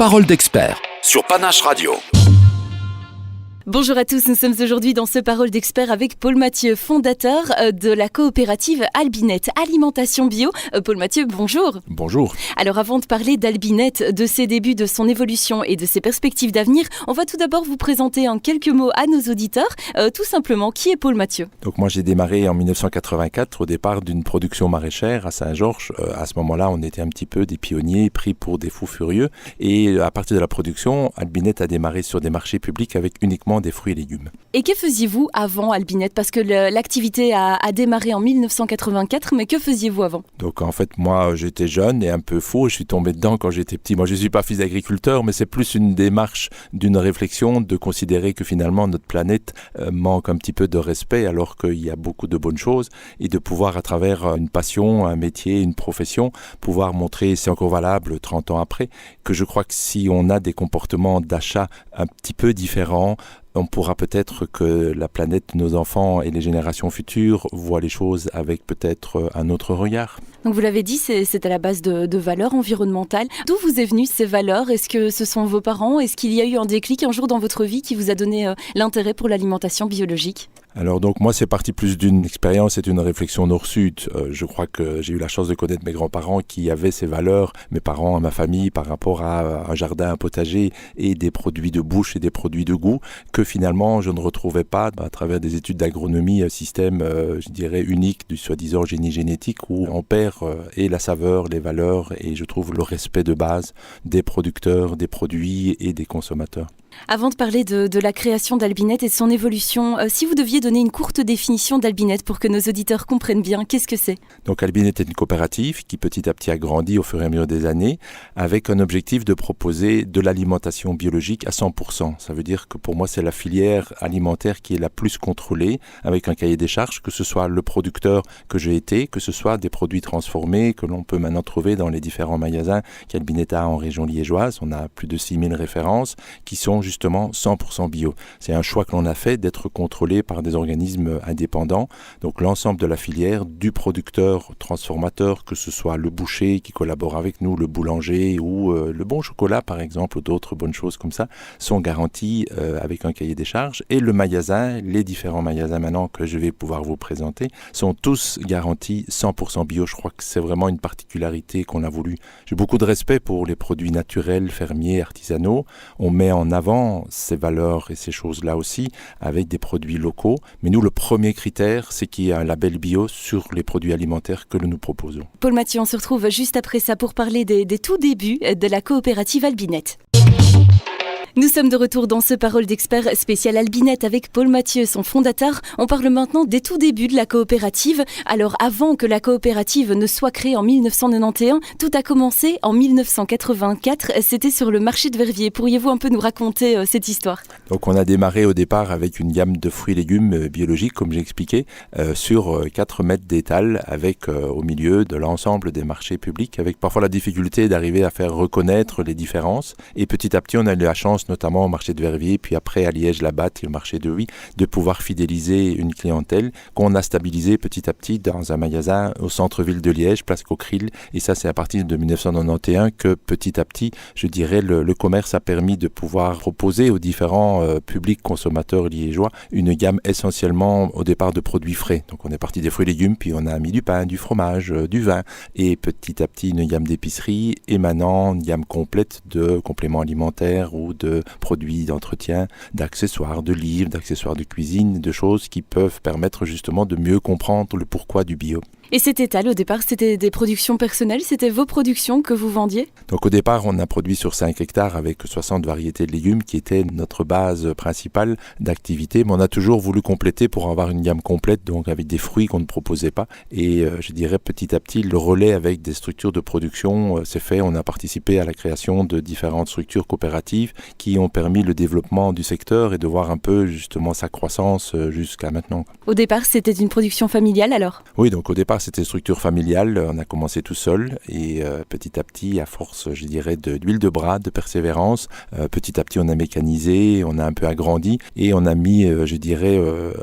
Parole d'expert sur Panache Radio. Bonjour à tous, nous sommes aujourd'hui dans ce Parole d'expert avec Paul Mathieu, fondateur de la coopérative Albinette Alimentation Bio. Paul Mathieu, bonjour. Bonjour. Alors avant de parler d'Albinette, de ses débuts, de son évolution et de ses perspectives d'avenir, on va tout d'abord vous présenter en quelques mots à nos auditeurs. Tout simplement, qui est Paul Mathieu ? Donc moi j'ai démarré en 1984 au départ d'une production maraîchère à Saint-Georges. À ce moment-là, on était un petit peu des pionniers pris pour des fous furieux. Et à partir de la production, Albinette a démarré sur des marchés publics avec uniquement des fruits et légumes. Et que faisiez-vous avant Albinette ? Parce que l'activité a démarré en 1984, mais que faisiez-vous avant ? Donc en fait, moi j'étais jeune et un peu faux, je suis tombé dedans quand j'étais petit. Moi je ne suis pas fils d'agriculteur, mais c'est plus une démarche d'une réflexion de considérer que finalement notre planète manque un petit peu de respect alors qu'il y a beaucoup de bonnes choses et de pouvoir à travers une passion, un métier, une profession, pouvoir montrer, c'est encore valable 30 ans après, que je crois que si on a des comportements d'achat un petit peu différents, on pourra peut-être que la planète, nos enfants et les générations futures voient les choses avec peut-être un autre regard. Donc vous l'avez dit, c'est à la base de valeurs environnementales. D'où vous est venues ces valeurs ? Est-ce que ce sont vos parents ? Est-ce qu'il y a eu un déclic un jour dans votre vie qui vous a donné l'intérêt pour l'alimentation biologique ? Alors donc moi c'est parti plus d'une expérience et d'une réflexion nord-sud. Je crois que j'ai eu la chance de connaître mes grands-parents qui avaient ces valeurs, mes parents, ma famille par rapport à un jardin, un potager et des produits de bouche et des produits de goût que finalement je ne retrouvais pas à travers des études d'agronomie, un système je dirais unique du soi-disant génie génétique où on perd et la saveur, les valeurs et je trouve le respect de base des producteurs, des produits et des consommateurs. Avant de parler de la création d'Albinette et de son évolution, si vous deviez donner une courte définition d'Albinette pour que nos auditeurs comprennent bien, qu'est-ce que c'est ? Donc Albinette est une coopérative qui petit à petit a grandi au fur et à mesure des années avec un objectif de proposer de l'alimentation biologique à 100%. Ça veut dire que pour moi c'est la filière alimentaire qui est la plus contrôlée avec un cahier des charges, que ce soit le producteur que j'ai été, que ce soit des produits transformés que l'on peut maintenant trouver dans les différents magasins qu'Albinette a en région liégeoise. On a plus de 6000 références qui sont justement 100% bio. C'est un choix que l'on a fait d'être contrôlé par des organismes indépendants. Donc l'ensemble de la filière, du producteur transformateur, que ce soit le boucher qui collabore avec nous, le boulanger ou le bon chocolat par exemple, ou d'autres bonnes choses comme ça, sont garantis avec un cahier des charges. Et le magasin, les différents magasins maintenant que je vais pouvoir vous présenter, sont tous garantis 100% bio. Je crois que c'est vraiment une particularité qu'on a voulu. J'ai beaucoup de respect pour les produits naturels, fermiers, artisanaux. On met en avant ces valeurs et ces choses-là aussi avec des produits locaux. Mais nous, le premier critère, c'est qu'il y a un label bio sur les produits alimentaires que nous proposons. Paul Mathieu, on se retrouve juste après ça pour parler des tout débuts de la coopérative Albinette. Nous sommes de retour dans ce Parole d'expert spécial Albinette avec Paul Mathieu, son fondateur. On parle maintenant des tout débuts de la coopérative. Alors avant que la coopérative ne soit créée en 1991, tout a commencé en 1984. C'était sur le marché de Verviers. Pourriez-vous un peu nous raconter cette histoire ? Donc on a démarré au départ avec une gamme de fruits et légumes biologiques, comme j'ai expliqué, sur 4 mètres d'étal avec au milieu de l'ensemble des marchés publics, avec parfois la difficulté d'arriver à faire reconnaître les différences. Et petit à petit, on a eu la chance notamment au marché de Verviers, puis après à Liège-la-Batte et le marché de Huy, de pouvoir fidéliser une clientèle qu'on a stabilisée petit à petit dans un magasin au centre-ville de Liège, place Coqueril. Et ça, c'est à partir de 1991 que petit à petit, je dirais, le commerce a permis de pouvoir proposer aux différents publics consommateurs liégeois une gamme essentiellement au départ de produits frais. Donc on est parti des fruits et légumes, puis on a mis du pain, du fromage, du vin, et petit à petit une gamme d'épicerie, et maintenant une gamme complète de compléments alimentaires ou de produits d'entretien, d'accessoires, de livres, d'accessoires de cuisine, de choses qui peuvent permettre justement de mieux comprendre le pourquoi du bio. Et cet étal, au départ, c'était des productions personnelles, c'était vos productions que vous vendiez ? Donc au départ, on a produit sur 5 hectares avec 60 variétés de légumes qui étaient notre base principale d'activité, mais on a toujours voulu compléter pour avoir une gamme complète, donc avec des fruits qu'on ne proposait pas. Et je dirais petit à petit, le relais avec des structures de production s'est fait. On a participé à la création de différentes structures coopératives qui ont permis le développement du secteur et de voir un peu justement sa croissance jusqu'à maintenant. Au départ, c'était une production familiale alors ? Oui, donc au départ, départ, c'était une structure familiale. On a commencé tout seul et petit à petit, à force, je dirais, d'huile de bras, de persévérance, petit à petit, on a mécanisé, on a un peu agrandi et on a mis, je dirais,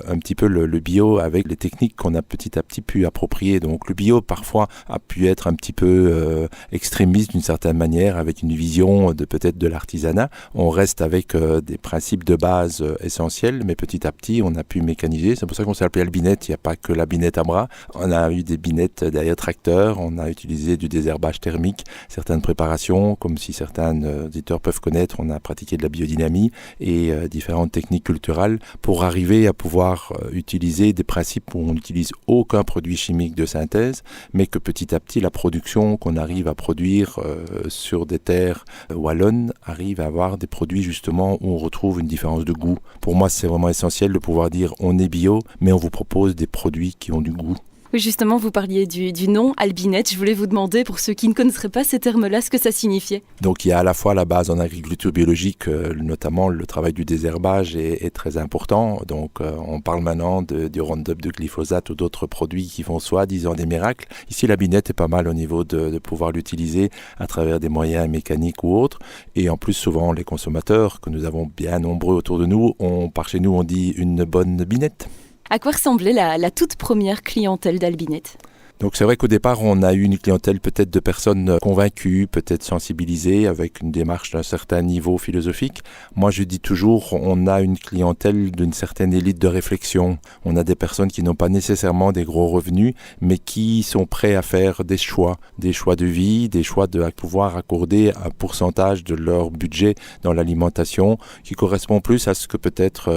un petit peu le bio avec les techniques qu'on a petit à petit pu approprier. Donc le bio, parfois, a pu être un petit peu extrémiste d'une certaine manière, avec une vision de peut-être de l'artisanat. On reste avec des principes de base essentiels, mais petit à petit, on a pu mécaniser. C'est pour ça qu'on s'est appelé Albinette. Il n'y a pas que la binette à bras. On a eu des binettes derrière tracteur. On a utilisé du désherbage thermique, certaines préparations, comme si certains auditeurs peuvent connaître. On a pratiqué de la biodynamie et différentes techniques culturelles pour arriver à pouvoir utiliser des principes où on n'utilise aucun produit chimique de synthèse, mais que petit à petit, la production qu'on arrive à produire sur des terres wallonnes arrive à avoir des produits justement où on retrouve une différence de goût. Pour moi, c'est vraiment essentiel de pouvoir dire on est bio, mais on vous propose des produits qui ont du goût. Oui, justement, vous parliez du nom Albinette. Je voulais vous demander, pour ceux qui ne connaisseraient pas ces termes-là, ce que ça signifiait. Donc il y a à la fois la base en agriculture biologique, notamment le travail du désherbage est très important. Donc on parle maintenant du Roundup, de glyphosate ou d'autres produits qui font soi-disant des miracles. Ici, la binette est pas mal au niveau de pouvoir l'utiliser à travers des moyens mécaniques ou autres. Et en plus, souvent, les consommateurs, que nous avons bien nombreux autour de nous, par chez nous, on dit une bonne binette. À quoi ressemblait la toute première clientèle d'Albinette ? Donc c'est vrai qu'au départ, on a eu une clientèle peut-être de personnes convaincues, peut-être sensibilisées, avec une démarche d'un certain niveau philosophique. Moi, je dis toujours, on a une clientèle d'une certaine élite de réflexion. On a des personnes qui n'ont pas nécessairement des gros revenus, mais qui sont prêts à faire des choix de vie, des choix de pouvoir accorder un pourcentage de leur budget dans l'alimentation, qui correspond plus à ce que peut-être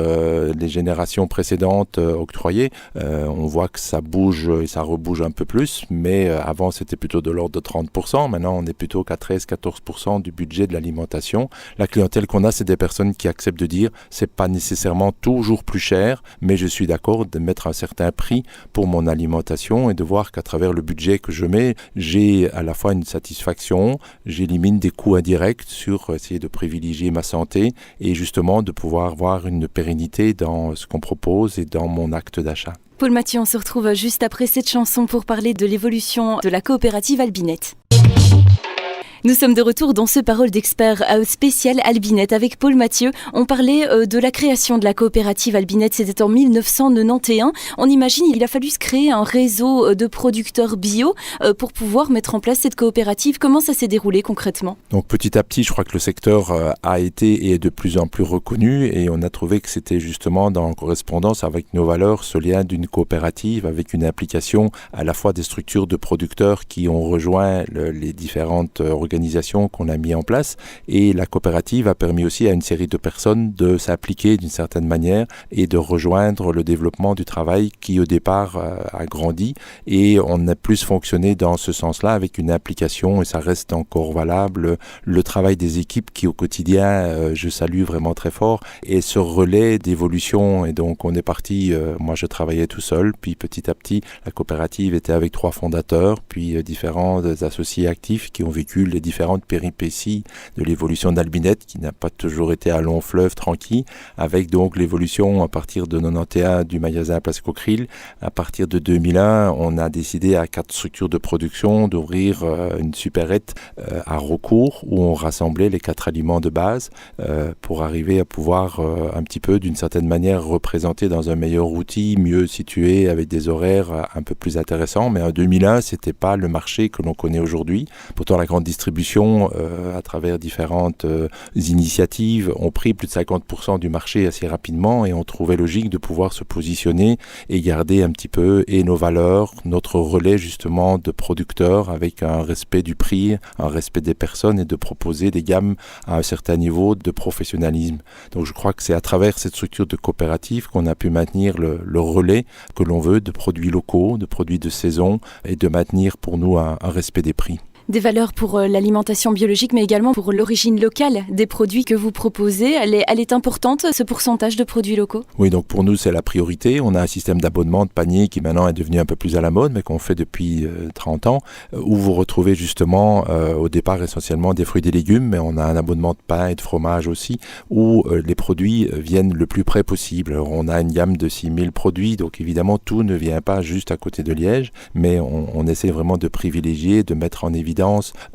les générations précédentes octroyaient. On voit que ça bouge et ça rebouge un peu plus, mais avant c'était plutôt de l'ordre de 30%, maintenant on est plutôt qu'à 13-14% du budget de l'alimentation. La clientèle qu'on a, c'est des personnes qui acceptent de dire c'est pas nécessairement toujours plus cher, mais je suis d'accord de mettre un certain prix pour mon alimentation et de voir qu'à travers le budget que je mets, j'ai à la fois une satisfaction, j'élimine des coûts indirects sur essayer de privilégier ma santé et justement de pouvoir avoir une pérennité dans ce qu'on propose et dans mon acte d'achat. Paul Mathieu, on se retrouve juste après cette chanson pour parler de l'évolution de la coopérative Albinette. Nous sommes de retour dans ce Parole d'expert spécial Albinette avec Paul Mathieu. On parlait de la création de la coopérative Albinette, c'était en 1991. On imagine il a fallu se créer un réseau de producteurs bio pour pouvoir mettre en place cette coopérative. Comment ça s'est déroulé concrètement ? Donc petit à petit, je crois que le secteur a été et est de plus en plus reconnu et on a trouvé que c'était justement dans correspondance avec nos valeurs ce lien d'une coopérative avec une implication à la fois des structures de producteurs qui ont rejoint les différentes organisations qu'on a mis en place et la coopérative a permis aussi à une série de personnes de s'appliquer d'une certaine manière et de rejoindre le développement du travail qui au départ a grandi et on a plus fonctionné dans ce sens-là avec une implication et ça reste encore valable. Le travail des équipes qui au quotidien, je salue vraiment très fort et ce relais d'évolution et donc on est parti, moi je travaillais tout seul puis petit à petit la coopérative était avec 3 fondateurs puis différents associés actifs qui ont vécu les différentes péripéties de l'évolution d'Albinette qui n'a pas toujours été à long fleuve tranquille avec donc l'évolution à partir de 91 du magasin Place Coqueril. À partir de 2001, on a décidé à 4 structures de production d'ouvrir une supérette à Raucourt où on rassemblait les 4 aliments de base pour arriver à pouvoir un petit peu d'une certaine manière représenter dans un meilleur outil, mieux situé avec des horaires un peu plus intéressants. Mais en 2001, c'était pas le marché que l'on connaît aujourd'hui. Pourtant, la grande distribution à travers différentes initiatives ont pris plus de 50% du marché assez rapidement et on trouvait logique de pouvoir se positionner et garder un petit peu et nos valeurs, notre relais justement de producteurs avec un respect du prix, un respect des personnes et de proposer des gammes à un certain niveau de professionnalisme. Donc je crois que c'est à travers cette structure de coopérative qu'on a pu maintenir le relais que l'on veut de produits locaux, de produits de saison et de maintenir pour nous un respect des prix. Des valeurs pour l'alimentation biologique, mais également pour l'origine locale des produits que vous proposez. Elle est importante, ce pourcentage de produits locaux? Oui, donc pour nous, c'est la priorité. On a un système d'abonnement de panier qui maintenant est devenu un peu plus à la mode, mais qu'on fait depuis 30 ans, où vous retrouvez justement au départ essentiellement des fruits et des légumes, mais on a un abonnement de pain et de fromage aussi, où les produits viennent le plus près possible. Alors, on a une gamme de 6000 produits, donc évidemment tout ne vient pas juste à côté de Liège, mais on essaie vraiment de privilégier, de mettre en évidence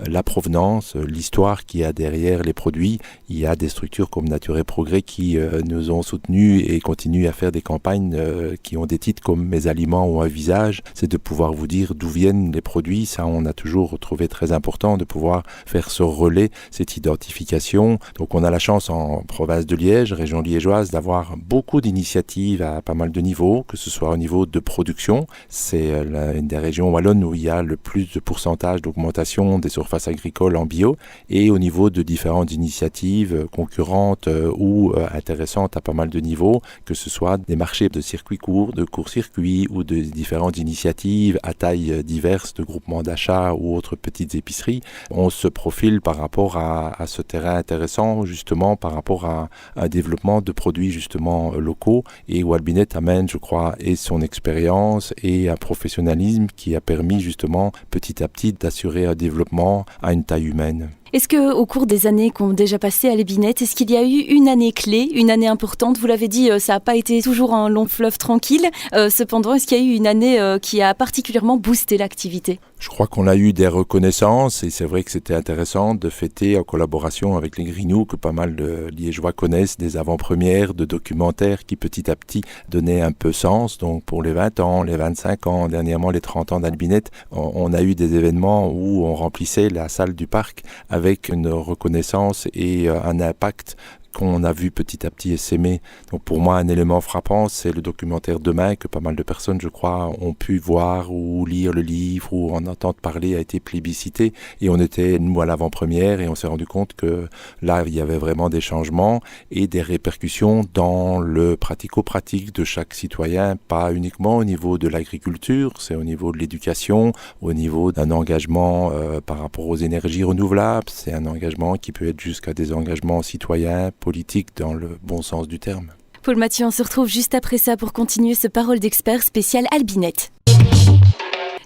la provenance, l'histoire qu'il y a derrière les produits. Il y a des structures comme Nature et Progrès qui nous ont soutenus et continuent à faire des campagnes qui ont des titres comme Mes aliments ont un visage. C'est de pouvoir vous dire d'où viennent les produits. Ça, on a toujours trouvé très important de pouvoir faire ce relais, cette identification. Donc on a la chance en province de Liège, région liégeoise, d'avoir beaucoup d'initiatives à pas mal de niveaux, que ce soit au niveau de production. C'est une des régions wallonnes où il y a le plus de pourcentage d'augmentation des surfaces agricoles en bio, et au niveau de différentes initiatives concurrentes ou intéressantes à pas mal de niveaux, que ce soit des marchés de circuits courts, de court-circuits ou de différentes initiatives à taille diverses de groupements d'achat ou autres petites épiceries. On se profile par rapport à ce terrain intéressant, justement par rapport à un développement de produits justement locaux, et où Albinet amène, je crois, et son expérience et un professionnalisme qui a permis justement petit à petit d'assurer un développement à une taille humaine. Est-ce qu'au cours des années qui ont déjà passé à l'Albinet, est-ce qu'il y a eu une année clé, une année importante? Vous l'avez dit, ça n'a pas été toujours un long fleuve tranquille. Cependant, est-ce qu'il y a eu une année qui a particulièrement boosté l'activité? Je crois qu'on a eu des reconnaissances, et c'est vrai que c'était intéressant de fêter en collaboration avec les Grignoux, que pas mal de Liégeois connaissent, des avant-premières de documentaires qui petit à petit donnaient un peu sens. Donc pour les 20 ans, les 25 ans, dernièrement les 30 ans d'Albinet, on a eu des événements où on remplissait la salle du parc avec une reconnaissance et un impact qu'on a vu petit à petit essaimer. Donc pour moi, un élément frappant, c'est le documentaire Demain, que pas mal de personnes, je crois, ont pu voir ou lire le livre ou en entendre parler, a été plébiscité. Et on était, nous, à l'avant-première, et on s'est rendu compte que là, il y avait vraiment des changements et des répercussions dans le pratico-pratique de chaque citoyen, pas uniquement au niveau de l'agriculture, c'est au niveau de l'éducation, au niveau d'un engagement par rapport aux énergies renouvelables. C'est un engagement qui peut être jusqu'à des engagements citoyens, politique dans le bon sens du terme. Paul Mathieu, on se retrouve juste après ça pour continuer ce Parole d'expert spécial Albinet.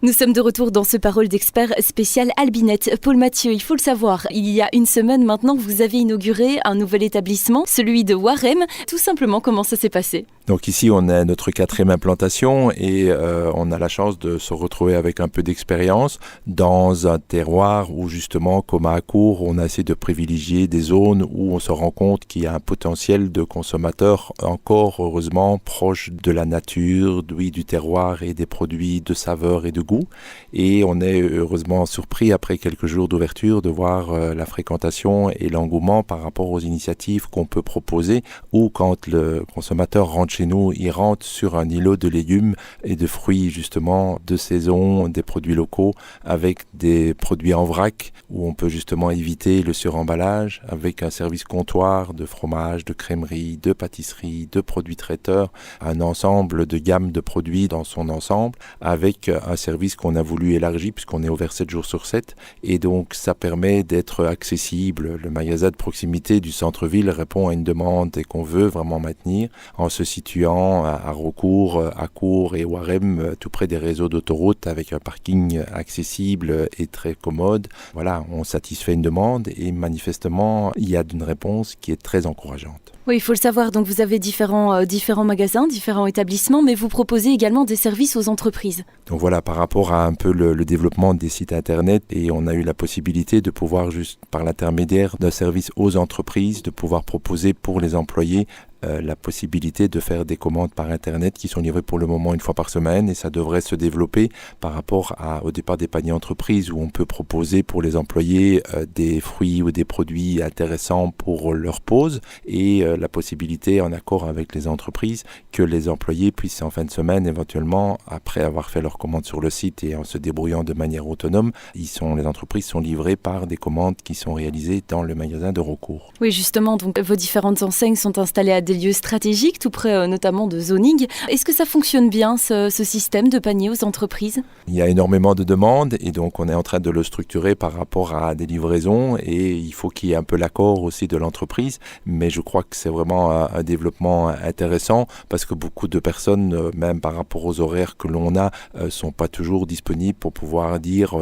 Nous sommes de retour dans ce Parole d'expert spécial Albinet. Paul Mathieu, il faut le savoir, il y a une semaine maintenant, vous avez inauguré un nouvel établissement, celui de Warem. Tout simplement, comment ça s'est passé? Donc ici, on a notre 4e implantation et on a la chance de se retrouver avec un peu d'expérience dans un terroir où justement, comme à Accourt, on a essayé de privilégier des zones où on se rend compte qu'il y a un potentiel de consommateurs encore, heureusement, proche de la nature, du terroir et des produits de saveur et de goût. Et on est heureusement surpris après quelques jours d'ouverture de voir la fréquentation et l'engouement par rapport aux initiatives qu'on peut proposer, ou quand le consommateur rentre chez nous, il rentre sur un îlot de légumes et de fruits justement de saison, des produits locaux, avec des produits en vrac où on peut justement éviter le suremballage, avec un service comptoir de fromage, de crèmerie, de pâtisserie, de produits traiteurs, un ensemble de gamme de produits dans son ensemble, avec un service qu'on a voulu élargir puisqu'on est ouvert 7 jours sur 7, et donc ça permet d'être accessible. Le magasin de proximité du centre-ville répond à une demande et qu'on veut vraiment maintenir en se situant à Raucourt, Accourt et Warem, tout près des réseaux d'autoroutes, avec un parking accessible et très commode. Voilà, on satisfait une demande et manifestement, il y a une réponse qui est très encourageante. Oui, il faut le savoir, donc vous avez différents magasins, différents établissements, mais vous proposez également des services aux entreprises. Donc voilà, par rapport à un peu le développement des sites internet, et on a eu la possibilité de pouvoir, juste par l'intermédiaire d'un service aux entreprises, de pouvoir proposer pour les employés la possibilité de faire des commandes par Internet qui sont livrées pour le moment une fois par semaine, et ça devrait se développer par rapport au départ des paniers entreprises où on peut proposer pour les employés des fruits ou des produits intéressants pour leur pause, et la possibilité en accord avec les entreprises que les employés puissent en fin de semaine éventuellement, après avoir fait leur commande sur le site et en se débrouillant de manière autonome, les entreprises sont livrées par des commandes qui sont réalisées dans le magasin de Raucourt. Oui, justement, donc vos différentes enseignes sont installées à des lieux stratégiques, tout près notamment de zoning. Est-ce que ça fonctionne bien, ce système de panier aux entreprises ? Il y a énormément de demandes et donc on est en train de le structurer par rapport à des livraisons et il faut qu'il y ait un peu l'accord aussi de l'entreprise. Mais je crois que c'est vraiment un développement intéressant parce que beaucoup de personnes, même par rapport aux horaires que l'on a, sont pas toujours disponibles pour pouvoir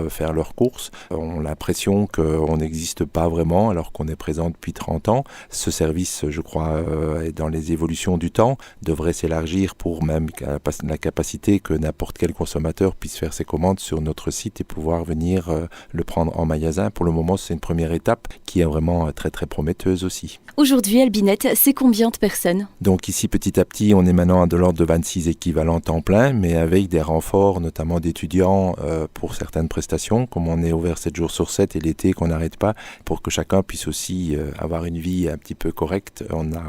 faire leurs courses. On a l'impression qu'on n'existe pas vraiment alors qu'on est présent depuis 30 ans. Ce service, je crois, dans les évolutions du temps, devrait s'élargir pour même la capacité que n'importe quel consommateur puisse faire ses commandes sur notre site et pouvoir venir le prendre en magasin. Pour le moment, c'est une première étape qui est vraiment très très prometteuse aussi. Aujourd'hui, Albinet, c'est combien de personnes ? Donc ici, petit à petit, on est maintenant à de l'ordre de 26 équivalents temps plein, mais avec des renforts, notamment d'étudiants pour certaines prestations, comme on est ouvert 7 jours sur 7 et l'été qu'on n'arrête pas, pour que chacun puisse aussi avoir une vie un petit peu correcte. On a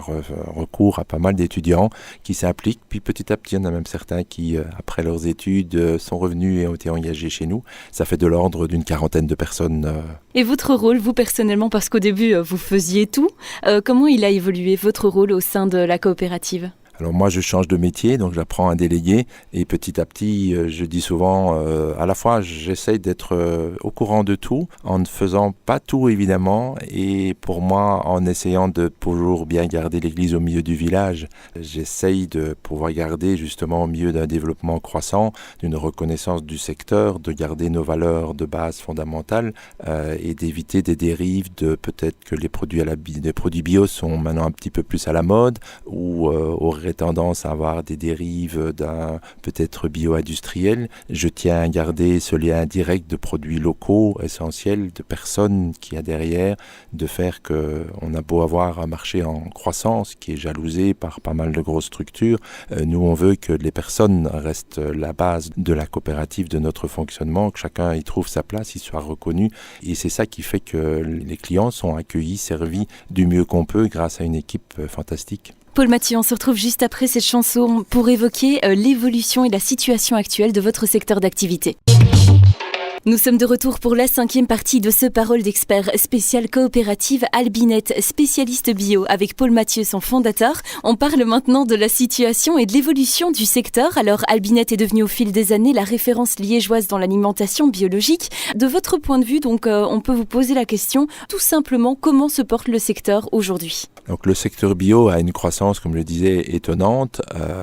recours à pas mal d'étudiants qui s'impliquent, puis petit à petit, on a même certains qui, après leurs études, sont revenus et ont été engagés chez nous. Ça fait de l'ordre d'une quarantaine de personnes. Et votre rôle, vous personnellement, parce qu'au début, vous faisiez tout, comment il a évolué, votre rôle au sein de la coopérative ? Alors moi, je change de métier, donc j'apprends à déléguer et petit à petit, je dis souvent, à la fois, j'essaye d'être au courant de tout, en ne faisant pas tout évidemment, et pour moi, en essayant de toujours bien garder l'église au milieu du village, j'essaye de pouvoir garder justement au milieu d'un développement croissant, d'une reconnaissance du secteur, de garder nos valeurs de base fondamentales et d'éviter des dérives de peut-être que les produits bio sont maintenant un petit peu plus à la mode ou auraient tendance à avoir des dérives d'un peut-être bio-industriel. Je tiens à garder ce lien direct de produits locaux essentiels, de personnes qu'il y a derrière, de faire qu'on a beau avoir un marché en croissance qui est jalousé par pas mal de grosses structures. Nous, on veut que les personnes restent la base de la coopérative, de notre fonctionnement, que chacun y trouve sa place, y soit reconnu. Et c'est ça qui fait que les clients sont accueillis, servis du mieux qu'on peut grâce à une équipe fantastique. Paul Mathieu, on se retrouve juste après cette chanson pour évoquer l'évolution et la situation actuelle de votre secteur d'activité. Nous sommes de retour pour la 5e partie de ce Parole d'expert spécial coopérative Albinet, spécialiste bio, avec Paul Mathieu, son fondateur. On parle maintenant de la situation et de l'évolution du secteur. Alors, Albinet est devenu au fil des années la référence liégeoise dans l'alimentation biologique. De votre point de vue, donc, on peut vous poser la question, tout simplement, comment se porte le secteur aujourd'hui ? Donc le secteur bio a une croissance, comme je le disais, étonnante,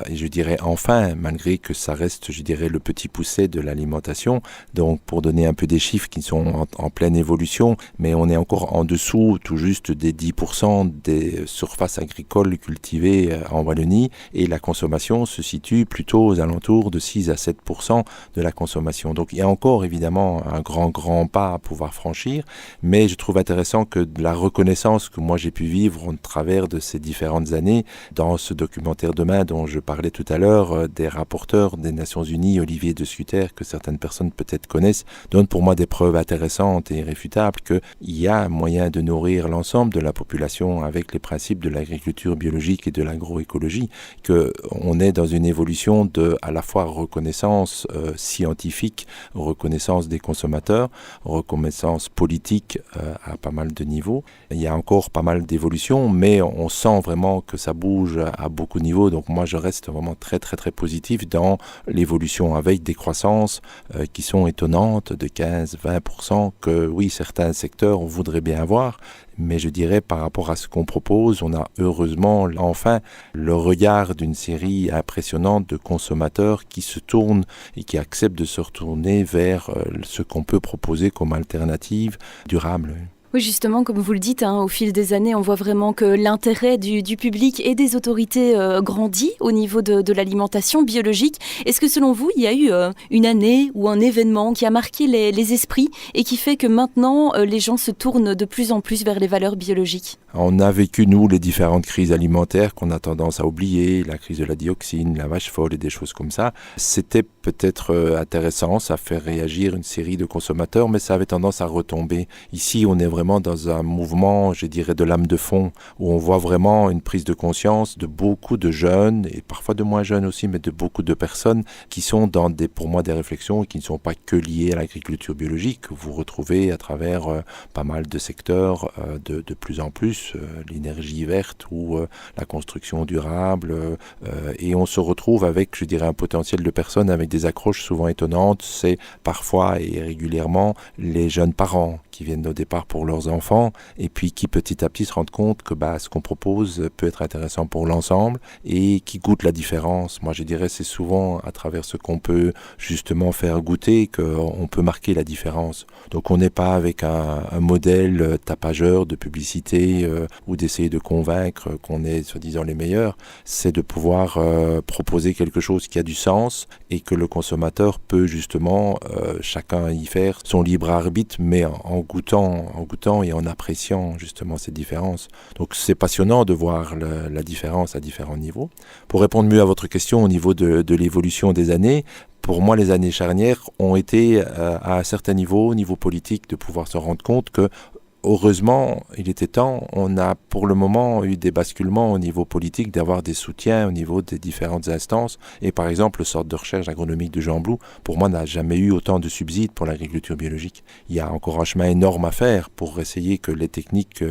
et je dirais enfin, malgré que ça reste, je dirais, le petit poucet de l'alimentation. Donc pour donner un peu des chiffres qui sont en pleine évolution, mais on est encore en dessous tout juste des 10% des surfaces agricoles cultivées en Wallonie, et la consommation se situe plutôt aux alentours de 6 à 7% de la consommation. Donc il y a encore évidemment un grand pas à pouvoir franchir, mais je trouve intéressant que la reconnaissance que moi j'ai pu vivre au travers de ces différentes années, dans ce documentaire Demain dont je parlais tout à l'heure, des rapporteurs des Nations Unies, Olivier de Schutter, que certaines personnes peut-être connaissent, donne pour moi des preuves intéressantes et irréfutables qu'il y a moyen de nourrir l'ensemble de la population avec les principes de l'agriculture biologique et de l'agroécologie, qu'on est dans une évolution de à la fois reconnaissance scientifique, reconnaissance des consommateurs, reconnaissance politique à pas mal de niveaux. Il y a encore pas mal d'évolutions, mais on sent vraiment que ça bouge à beaucoup de niveaux. Donc moi, je reste vraiment très positif dans l'évolution avec des croissances qui sont étonnantes de 15-20%, que oui, certains secteurs, on voudrait bien avoir. Mais je dirais, par rapport à ce qu'on propose, on a heureusement enfin le regard d'une série impressionnante de consommateurs qui se tournent et qui acceptent de se retourner vers ce qu'on peut proposer comme alternative durable. Oui, justement, comme vous le dites, au fil des années, on voit vraiment que l'intérêt du public et des autorités grandit au niveau de l'alimentation biologique. Est-ce que selon vous, il y a eu une année ou un événement qui a marqué les esprits et qui fait que maintenant, les gens se tournent de plus en plus vers les valeurs biologiques ? On a vécu, nous, les différentes crises alimentaires qu'on a tendance à oublier, la crise de la dioxine, la vache folle et des choses comme ça. C'était peut-être intéressant, ça fait réagir une série de consommateurs, mais ça avait tendance à retomber. Ici, on est vraiment vraiment dans un mouvement, je dirais, de lame de fond, où on voit vraiment une prise de conscience de beaucoup de jeunes, et parfois de moins jeunes aussi, mais de beaucoup de personnes qui sont dans pour moi, des réflexions qui ne sont pas que liées à l'agriculture biologique, que vous retrouvez à travers pas mal de secteurs de plus en plus, l'énergie verte ou la construction durable, et on se retrouve avec, je dirais, un potentiel de personnes avec des accroches souvent étonnantes. C'est parfois et régulièrement les jeunes parents qui viennent au départ pour leurs enfants et puis qui petit à petit se rendent compte que ce qu'on propose peut être intéressant pour l'ensemble et qui goûtent la différence. Moi je dirais c'est souvent à travers ce qu'on peut justement faire goûter qu'on peut marquer la différence. Donc on n'est pas avec un modèle tapageur de publicité ou d'essayer de convaincre qu'on est soi-disant les meilleurs. C'est de pouvoir proposer quelque chose qui a du sens et que le consommateur peut justement chacun y faire son libre arbitre, mais en goûtant et en appréciant justement ces différences. Donc c'est passionnant de voir la différence à différents niveaux. Pour répondre mieux à votre question au niveau de l'évolution des années, pour moi, les années charnières ont été à un certain niveau, au niveau politique, de pouvoir se rendre compte que heureusement, il était temps, on a pour le moment eu des basculements au niveau politique, d'avoir des soutiens au niveau des différentes instances. Et par exemple, le centre de recherche agronomique de Jean Blou, pour moi, n'a jamais eu autant de subsides pour l'agriculture biologique. Il y a encore un chemin énorme à faire pour essayer que les techniques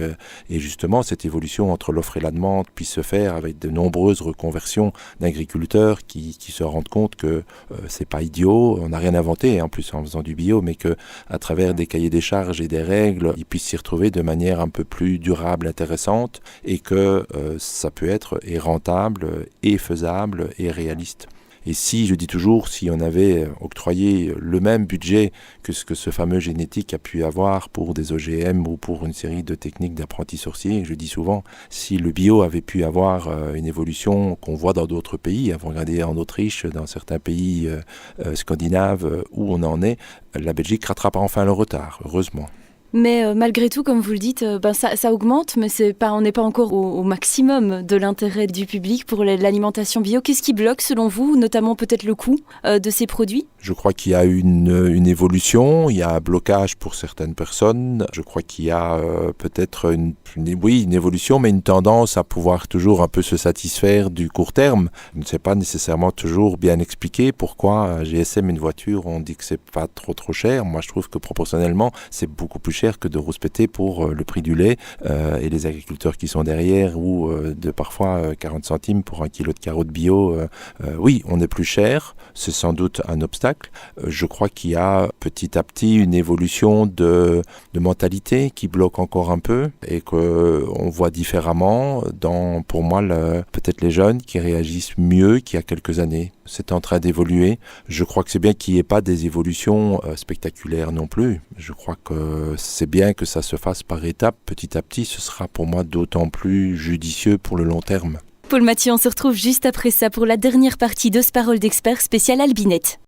et justement cette évolution entre l'offre et la demande puisse se faire avec de nombreuses reconversions d'agriculteurs qui se rendent compte que c'est pas idiot, on n'a rien inventé en plus en faisant du bio, mais que à travers des cahiers des charges et des règles, ils puissent s'y retrouver de manière un peu plus durable, intéressante, et que ça peut être et rentable, et faisable, et réaliste. Et si, je dis toujours, si on avait octroyé le même budget que ce que ce fameux génétique a pu avoir pour des OGM ou pour une série de techniques d'apprentis sorciers, je dis souvent, si le bio avait pu avoir une évolution qu'on voit dans d'autres pays, avant de regarder en Autriche, dans certains pays scandinaves où on en est, la Belgique rattrape enfin le retard, heureusement. Mais malgré tout, comme vous le dites, ça augmente, mais on n'est pas encore au maximum de l'intérêt du public pour l'alimentation bio. Qu'est-ce qui bloque selon vous, notamment peut-être le coût de ces produits ? Je crois qu'il y a une évolution, il y a un blocage pour certaines personnes. Je crois qu'il y a peut-être une évolution, mais une tendance à pouvoir toujours un peu se satisfaire du court terme. Je ne sais pas nécessairement toujours bien expliquer pourquoi GSM, une voiture, on dit que c'est pas trop cher. Moi, je trouve que proportionnellement, c'est beaucoup plus cher que de rouspéter pour le prix du lait et les agriculteurs qui sont derrière ou de parfois 40 centimes pour un kilo de carottes bio. Oui, on est plus cher, c'est sans doute un obstacle. Je crois qu'il y a petit à petit une évolution de mentalité qui bloque encore un peu et qu'on voit différemment dans, pour moi, peut-être les jeunes qui réagissent mieux qu'il y a quelques années. C'est en train d'évoluer. Je crois que c'est bien qu'il n'y ait pas des évolutions spectaculaires non plus. Je crois que c'est bien que ça se fasse par étapes. Petit à petit, ce sera pour moi d'autant plus judicieux pour le long terme. Paul Mathieu, on se retrouve juste après ça pour la dernière partie de ce Parole d'Expert spécial Albinette.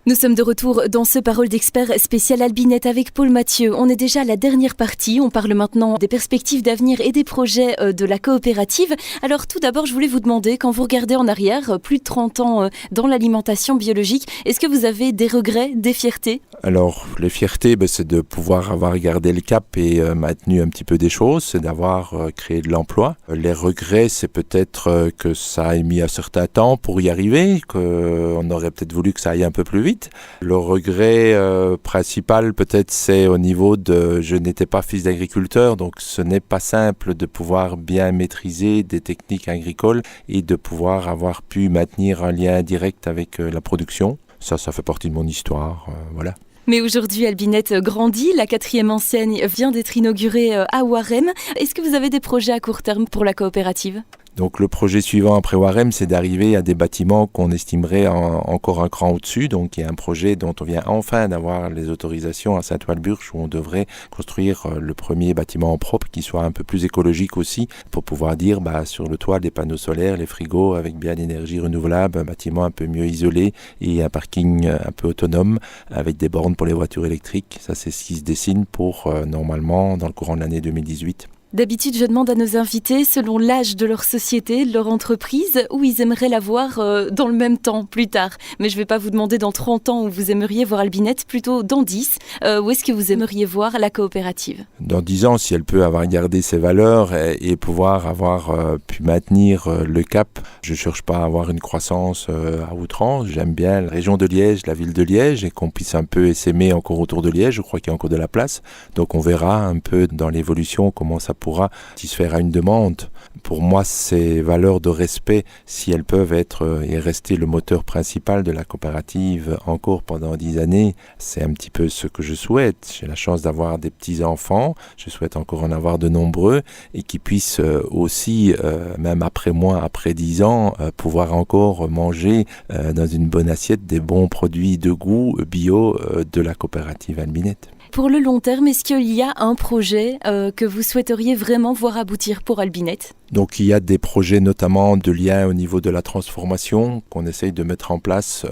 Nous sommes de retour dans ce Parole d'Expert spécial Albinette avec Paul Mathieu. On est déjà à la dernière partie. On parle maintenant des perspectives d'avenir et des projets de la coopérative. Alors tout d'abord, je voulais vous demander, quand vous regardez en arrière, plus de 30 ans dans l'alimentation biologique, est-ce que vous avez des regrets, des fiertés ? Alors, les fiertés, c'est de pouvoir avoir gardé le cap et maintenu un petit peu des choses, c'est d'avoir créé de l'emploi. Les regrets, c'est peut-être que ça ait mis un certain temps pour y arriver, qu'on aurait peut-être voulu que ça aille un peu plus vite. Le regret principal, peut-être, c'est au niveau de je n'étais pas fils d'agriculteur, donc ce n'est pas simple de pouvoir bien maîtriser des techniques agricoles et de pouvoir avoir pu maintenir un lien direct avec la production. Ça fait partie de mon histoire, voilà. Mais aujourd'hui, Albinette grandit. La 4e enseigne vient d'être inaugurée à Warem. Est-ce que vous avez des projets à court terme pour la coopérative ? Donc le projet suivant après Warem, c'est d'arriver à des bâtiments qu'on estimerait encore un cran au-dessus. Donc il y a un projet dont on vient enfin d'avoir les autorisations à Saint-Walburge où on devrait construire le premier bâtiment en propre qui soit un peu plus écologique aussi pour pouvoir dire sur le toit des panneaux solaires, les frigos avec bien d'énergie renouvelable, un bâtiment un peu mieux isolé et un parking un peu autonome avec des bornes pour les voitures électriques. Ça c'est ce qui se dessine pour normalement dans le courant de l'année 2018. D'habitude, je demande à nos invités, selon l'âge de leur société, de leur entreprise, où ils aimeraient la voir dans le même temps, plus tard. Mais je ne vais pas vous demander dans 30 ans où vous aimeriez voir Albinett, plutôt dans 10. Où est-ce que vous aimeriez voir la coopérative ? Dans 10 ans, si elle peut avoir gardé ses valeurs et pouvoir avoir pu maintenir le cap, je ne cherche pas à avoir une croissance à outrance. J'aime bien la région de Liège, la ville de Liège, et qu'on puisse un peu essaimer encore autour de Liège. Je crois qu'il y a encore de la place. Donc on verra un peu dans l'évolution comment ça pourra satisfaire à une demande. Pour moi, ces valeurs de respect, si elles peuvent être et rester le moteur principal de la coopérative encore pendant 10 années, c'est un petit peu ce que je souhaite. J'ai la chance d'avoir des petits-enfants, je souhaite encore en avoir de nombreux et qui puissent aussi, même après moi, après 10 ans, pouvoir encore manger dans une bonne assiette des bons produits de goût bio de la coopérative Albinett. Pour le long terme, est-ce qu'il y a un projet que vous souhaiteriez vraiment voir aboutir pour Albinett ? Donc il y a des projets notamment de lien au niveau de la transformation qu'on essaye de mettre en place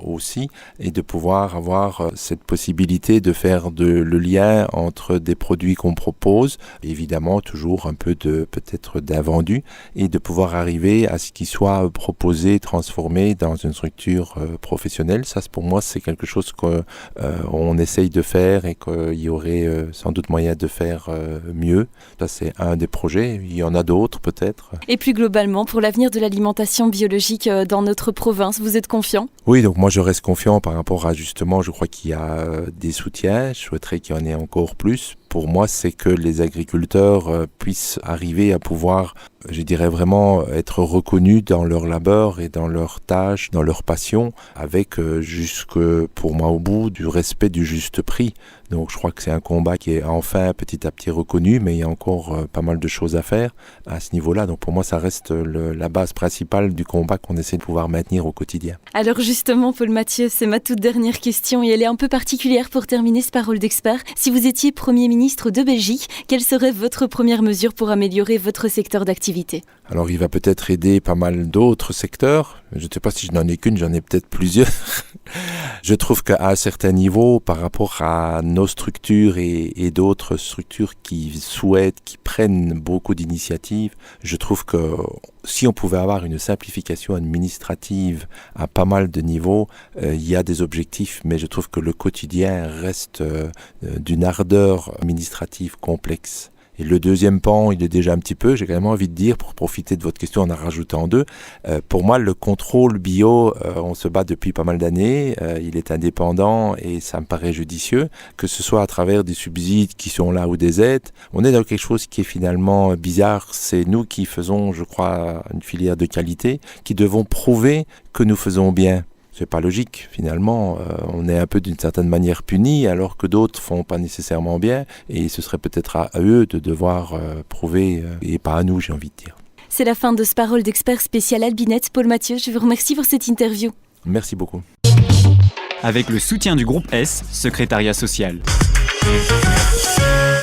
aussi et de pouvoir avoir cette possibilité de faire le lien entre des produits qu'on propose, évidemment toujours un peu peut-être d'invendu, et de pouvoir arriver à ce qui soit proposé, transformé dans une structure professionnelle. Ça pour moi c'est quelque chose qu'on essaye de faire et qu'il y aurait sans doute moyen de faire mieux. Ça c'est un des projets, il y en a d'autres peut-être. Et plus globalement, pour l'avenir de l'alimentation biologique dans notre province, vous êtes confiant ? Oui, donc moi je reste confiant par rapport à justement, je crois qu'il y a des soutiens, je souhaiterais qu'il y en ait encore plus. Pour moi, c'est que les agriculteurs puissent arriver à pouvoir, je dirais vraiment, être reconnus dans leur labeur et dans leurs tâches, dans leur passion, avec jusque, pour moi, au bout, du respect du juste prix. Donc je crois que c'est un combat qui est enfin petit à petit reconnu, mais il y a encore pas mal de choses à faire à ce niveau-là. Donc pour moi, ça reste la base principale du combat qu'on essaie de pouvoir maintenir au quotidien. Alors justement, Paul Mathieu, c'est ma toute dernière question et elle est un peu particulière pour terminer ce Parole d'Expert. Si vous étiez Premier ministre de Belgique, quelle serait votre première mesure pour améliorer votre secteur d'activité ? Alors il va peut-être aider pas mal d'autres secteurs. Je ne sais pas si je n'en ai qu'une, j'en ai peut-être plusieurs. Je trouve qu'à un certain niveau, par rapport à nos structures et d'autres structures qui souhaitent, qui prennent beaucoup d'initiatives, je trouve que si on pouvait avoir une simplification administrative à pas mal de niveaux, il y a des objectifs, mais je trouve que le quotidien reste d'une ardeur administrative complexe. Et le deuxième pan, il est déjà un petit peu, j'ai quand même envie de dire, pour profiter de votre question en en rajoutant deux, pour moi le contrôle bio, on se bat depuis pas mal d'années, il est indépendant et ça me paraît judicieux, que ce soit à travers des subsides qui sont là ou des aides. On est dans quelque chose qui est finalement bizarre, c'est nous qui faisons, je crois, une filière de qualité, qui devons prouver que nous faisons bien. C'est pas logique, finalement, on est un peu d'une certaine manière puni alors que d'autres font pas nécessairement bien et ce serait peut-être à eux de devoir prouver et pas à nous, j'ai envie de dire. C'est la fin de ce Parole d'Expert spécial Albinett. Paul Mathieu, je vous remercie pour cette interview. Merci beaucoup. Avec le soutien du groupe S, secrétariat social.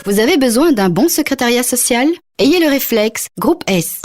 Vous avez besoin d'un bon secrétariat social ? Ayez le réflexe, groupe S.